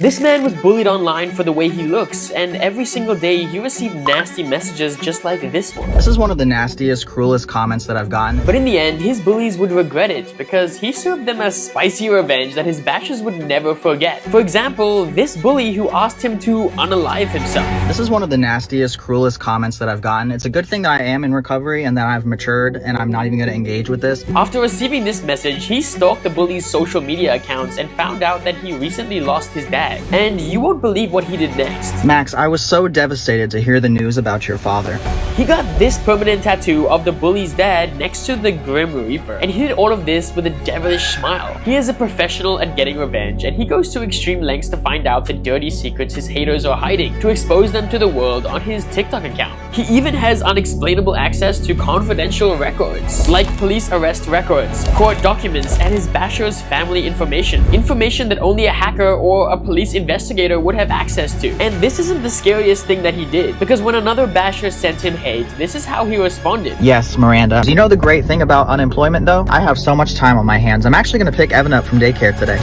This man was bullied online for the way he looks, and every single day he received nasty messages just like this one. This is one of the nastiest, cruelest comments that I've gotten. But in the end, his bullies would regret it because he served them a spicy revenge that his bashers would never forget. For example, this bully who asked him to unalive himself. This is one of the nastiest, cruelest comments that I've gotten. It's a good thing that I am in recovery and that I've matured and I'm not even going to engage with this. After receiving this message, he stalked the bully's social media accounts and found out that he recently lost his dad. And you won't believe what he did next. Max, I was so devastated to hear the news about your father. He got this permanent tattoo of the bully's dad next to the Grim Reaper, and he did all of this with a devilish smile. He is a professional at getting revenge, and he goes to extreme lengths to find out the dirty secrets his haters are hiding, to expose them to the world on his TikTok account. He even has unexplainable access to confidential records, like police arrest records, court documents, and his basher's family information. Information that only a hacker or a police investigator would have access to. And this isn't the scariest thing that he did, because when another basher sent him hate, this is how he responded. Yes, Miranda. You know the great thing about unemployment though? I have so much time on my hands. I'm actually going to pick Evan up from daycare today.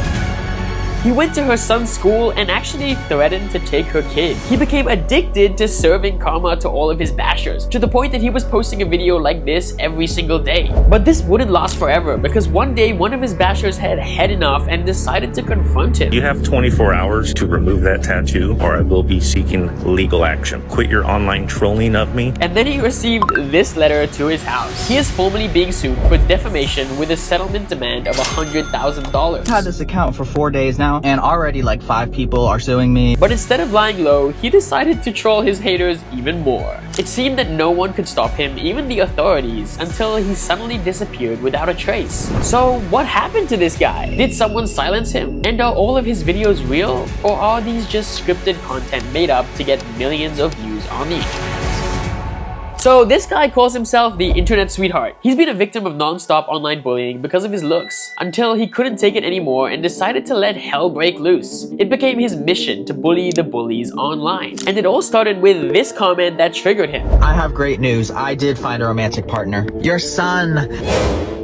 He went to her son's school and actually threatened to take her kid. He became addicted to serving karma to all of his bashers, to the point that he was posting a video like this every single day. But this wouldn't last forever, because one day one of his bashers had enough and decided to confront him. You have 24 hours to remove that tattoo or I will be seeking legal action. Quit your online trolling of me. And then he received this letter to his house. He is formally being sued for defamation with a settlement demand of $100,000. I've had this account for 4 days now, and already like 5 people are suing me. But instead of lying low, he decided to troll his haters even more. It seemed that no one could stop him, even the authorities, until he suddenly disappeared without a trace. So what happened to this guy? Did someone silence him? And are all of his videos real? Or are these just scripted content made up to get millions of views on the internet? So this guy calls himself the internet sweetheart. He's been a victim of non-stop online bullying because of his looks, until he couldn't take it anymore and decided to let hell break loose. It became his mission to bully the bullies online. And it all started with this comment that triggered him. I have great news. I did find a romantic partner. Your son!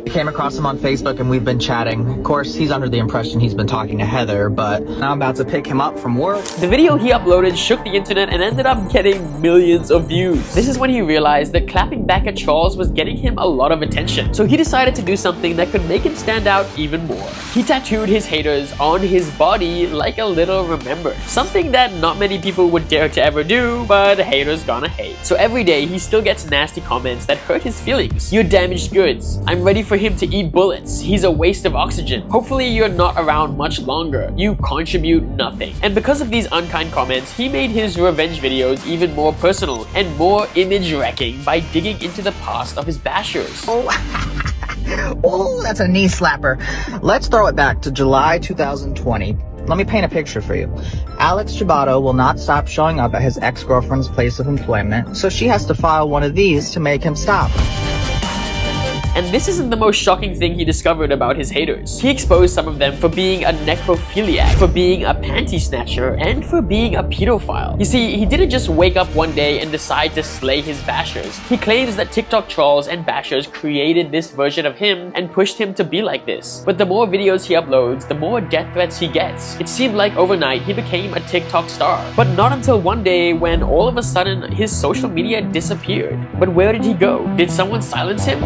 I came across him on Facebook and we've been chatting. Of course, he's under the impression he's been talking to Heather, but now I'm about to pick him up from work. The video he uploaded shook the internet and ended up getting millions of views. This is when he realized that clapping back at trolls was getting him a lot of attention. So he decided to do something that could make him stand out even more. He tattooed his haters on his body like a little remember. Something that not many people would dare to ever do, but haters gonna hate. So every day he still gets nasty comments that hurt his feelings. You're damaged goods. I'm ready for him to eat bullets. He's a waste of oxygen. Hopefully you're not around much longer. You contribute nothing. And because of these unkind comments, he made his revenge videos even more personal and more image-wrecking by digging into the past of his bashers. Oh, that's a knee slapper. Let's throw it back to July 2020. Let me paint a picture for you. Alex Gibato will not stop showing up at his ex-girlfriend's place of employment, so she has to file one of these to make him stop. And this isn't the most shocking thing he discovered about his haters. He exposed some of them for being a necrophiliac, for being a panty snatcher, and for being a pedophile. You see, he didn't just wake up one day and decide to slay his bashers. He claims that TikTok trolls and bashers created this version of him and pushed him to be like this. But the more videos he uploads, the more death threats he gets. It seemed like overnight he became a TikTok star. But not until one day when all of a sudden his social media disappeared. But where did he go? Did someone silence him?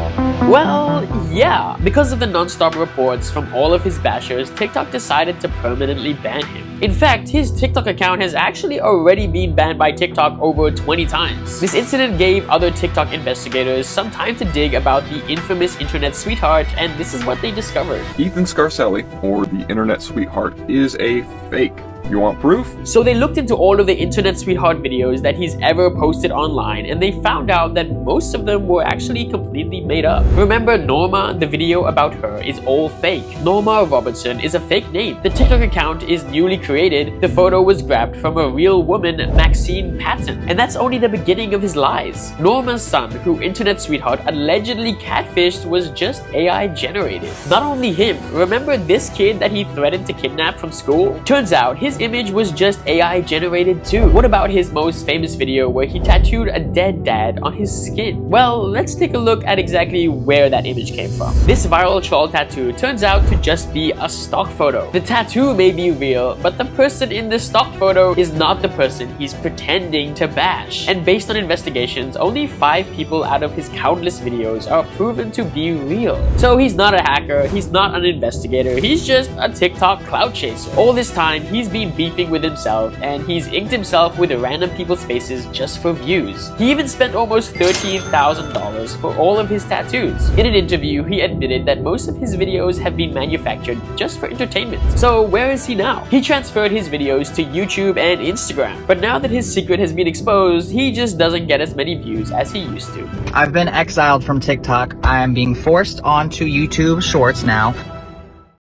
Well, yeah. Because of the non-stop reports from all of his bashers, TikTok decided to permanently ban him. In fact, his TikTok account has actually already been banned by TikTok over 20 times. This incident gave other TikTok investigators some time to dig about the infamous internet sweetheart, and this is what they discovered. Ethan Scarcelli, or the internet sweetheart, is a fake. You want proof? So they looked into all of the internet sweetheart videos that he's ever posted online, and they found out that most of them were actually completely made up. Remember Norma? The video about her is all fake. Norma Robertson is a fake name. The TikTok account is newly created. The photo was grabbed from a real woman, Maxine Patton. And that's only the beginning of his lies. Norma's son, who internet sweetheart allegedly catfished, was just AI generated. Not only him, remember this kid that he threatened to kidnap from school? Turns out his his image was just AI generated too? What about his most famous video where he tattooed a dead dad on his skin? Well, let's take a look at exactly where that image came from. This viral troll tattoo turns out to just be a stock photo. The tattoo may be real, but the person in the stock photo is not the person he's pretending to bash. And based on investigations, only 5 people out of his countless videos are proven to be real. So he's not a hacker, he's not an investigator, he's just a TikTok clout chaser. All this time, he's been beefing with himself, and he's inked himself with random people's faces just for views. He even spent almost $13,000 for all of his tattoos. In an interview, he admitted that most of his videos have been manufactured just for entertainment. So where is he now? He transferred his videos to YouTube and Instagram, but now that his secret has been exposed, he just doesn't get as many views as he used to. I've been exiled from TikTok. I am being forced onto YouTube Shorts now.